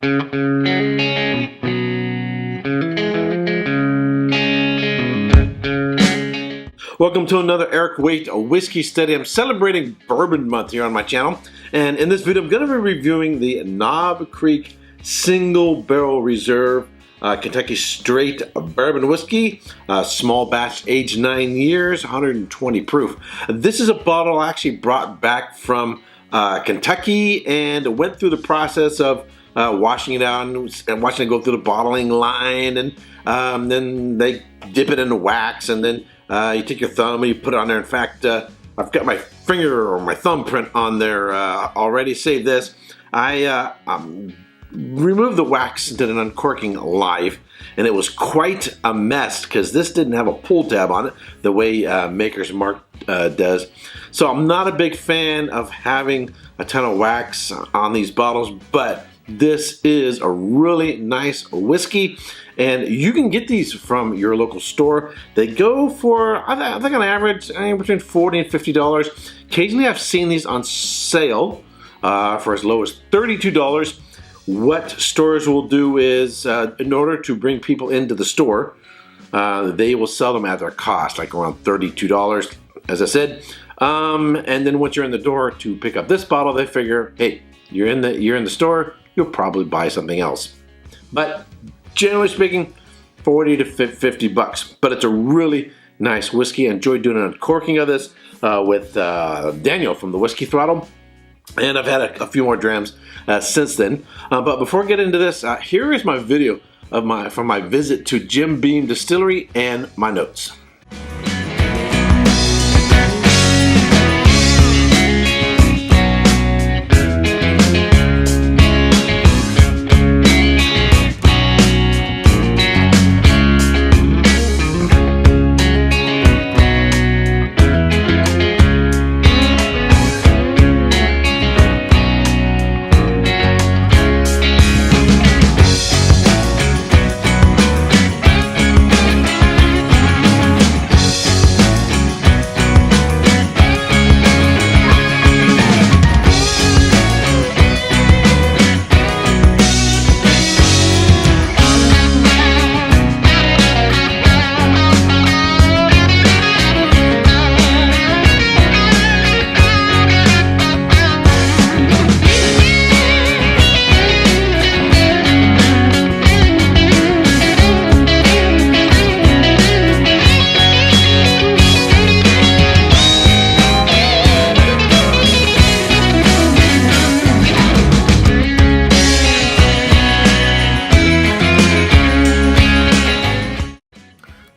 Welcome to another Erik Wait whiskey study. I'm celebrating Bourbon Month here on my channel, and in this video I'm going to be reviewing the Knob Creek Single Barrel Reserve Kentucky Straight Bourbon Whiskey, small batch, aged 9 years, 120 proof. This is a bottle I actually brought back from Kentucky and went through the process of washing it out and watching it go through the bottling line, and then they dip it in the wax, and then you take your thumb and you put it on there. In fact, I've got my finger or my thumbprint on there already. Save this. I removed the wax and did an uncorking live, and it was quite a mess because this didn't have a pull tab on it the way Maker's Mark does. So I'm not a big fan of having a ton of wax on these bottles, but this is a really nice whiskey, and you can get these from your local store. They go for, I think on average, between $40 and $50. Occasionally I've seen these on sale for as low as $32. What stores will do is, in order to bring people into the store, they will sell them at their cost, like around $32, as I said. And then once you're in the door to pick up this bottle, they figure, hey, you're in the store, you'll probably buy something else. But generally speaking, 40 to 50 bucks. But it's a really nice whiskey. I enjoyed doing an uncorking of this with Daniel from the Whiskey Throttle. And I've had a few more drams since then. But before I get into this, here is my video of from my visit to Jim Beam Distillery and my notes.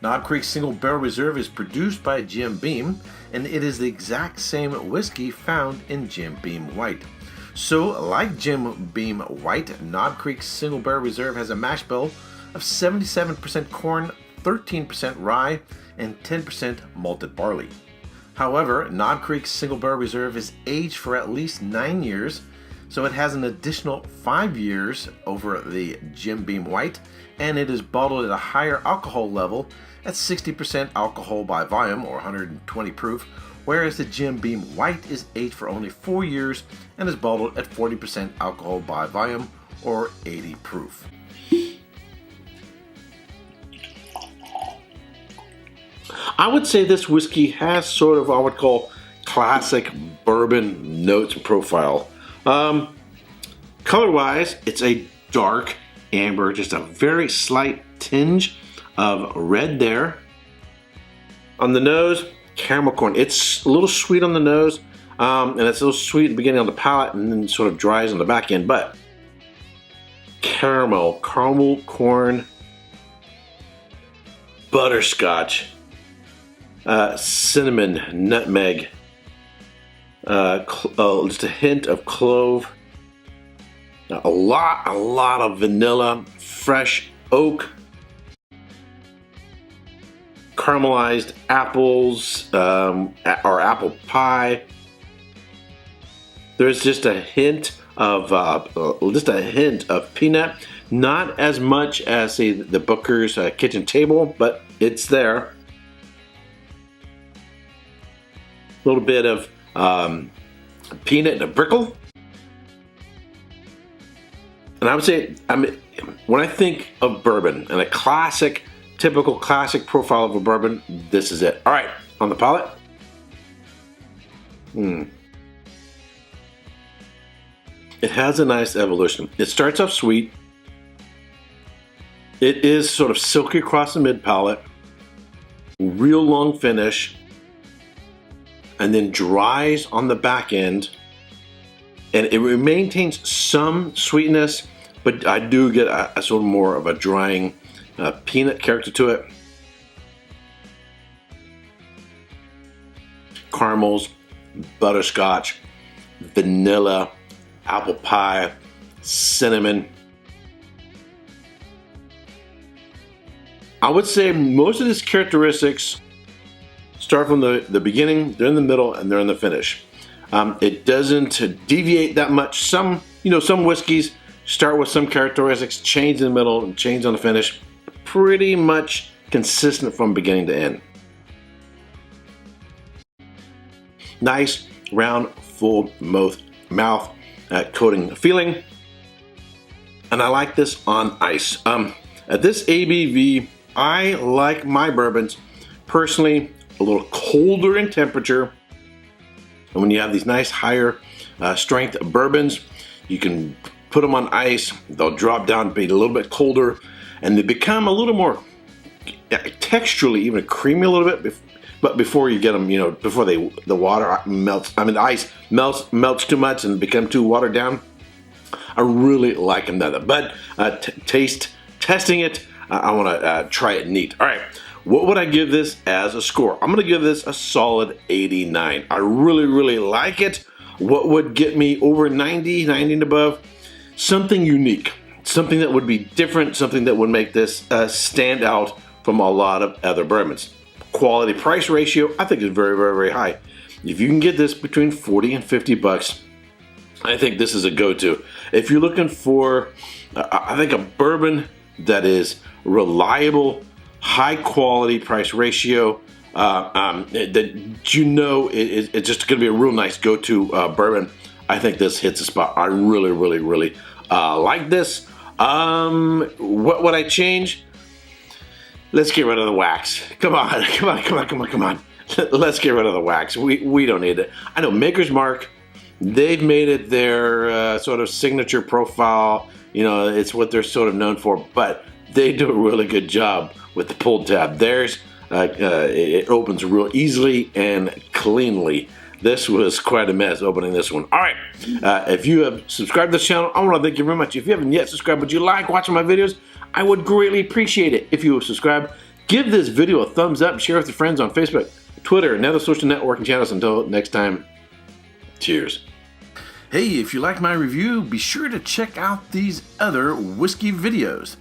Knob Creek Single Barrel Reserve is produced by Jim Beam, and it is the exact same whiskey found in Jim Beam White. So, like Jim Beam White, Knob Creek Single Barrel Reserve has a mash bill of 77% corn, 13% rye, and 10% malted barley. However, Knob Creek Single Barrel Reserve is aged for at least 9 years, so it has an additional 5 years over the Jim Beam White, and it is bottled at a higher alcohol level at 60% alcohol by volume, or 120 proof, whereas the Jim Beam White is aged for only 4 years and is bottled at 40% alcohol by volume, or 80 proof. I would say this whiskey has sort of what I would call classic bourbon notes and profile. Color-wise, it's a dark amber, just a very slight tinge of red there. On the nose, caramel corn. It's a little sweet on the nose, and it's a little sweet at the beginning on the palate, and then sort of dries on the back end. But caramel corn, butterscotch, cinnamon, nutmeg, just a hint of clove, a lot of vanilla, fresh oak, caramelized apples, or apple pie. There's just a hint of peanut, not as much as say the Booker's kitchen table, but it's there. A little bit of peanut and a brickle. And I would say, when I think of bourbon and a classic, typical classic profile of a bourbon, this is it. All right, on the palate. It has a nice evolution. It starts off sweet. It is sort of silky across the mid palate, real long finish, and then dries on the back end. And it maintains some sweetness, but I do get a sort of more of a drying peanut character to it. Caramels, butterscotch, vanilla, apple pie, cinnamon. I would say most of these characteristics start from the beginning, they're in the middle, and they're in the finish. It doesn't deviate that much. Some whiskeys start with some characteristics, change in the middle, and change on the finish. Pretty much consistent from beginning to end. Nice, round, full mouth coating feeling. And I like this on ice. At this ABV, I like my bourbons personally a little colder in temperature. And when you have these nice higher strength bourbons, you can put them on ice. They'll drop down, be a little bit colder, and they become a little more texturally, even creamy a little bit. But before you get them, before the water melts, the ice melts too much and become too watered down. I really like them that. But testing it, I want to try it neat. All right, what would I give this as a score? I'm going to give this a solid 89. I really like it. What would get me over 90 and above? Something unique, something that would be different, something that would make this stand out from a lot of other bourbons. Quality price ratio, I think, is very high. If you can get this between 40 and 50 bucks, I think this is a go-to. If you're looking for, I think, a bourbon that is reliable, high quality price ratio, that it's just going to be a real nice go-to bourbon, I think this hits the spot. I really like this. What would I change? Let's get rid of the wax. Come on. Let's get rid of the wax. We don't need it. I know Maker's Mark, they've made it their sort of signature profile. It's what they're sort of known for, but they do a really good job with the pull tab. Theirs, it opens real easily and cleanly. This was quite a mess opening this one. All right, if you have subscribed to this channel, I want to thank you very much. If you haven't yet subscribed, but you like watching my videos, I would greatly appreciate it if you would subscribe. Give this video a thumbs up, share with your friends on Facebook, Twitter, and other social networking channels. Until next time, cheers. Hey, if you like my review, be sure to check out these other whiskey videos.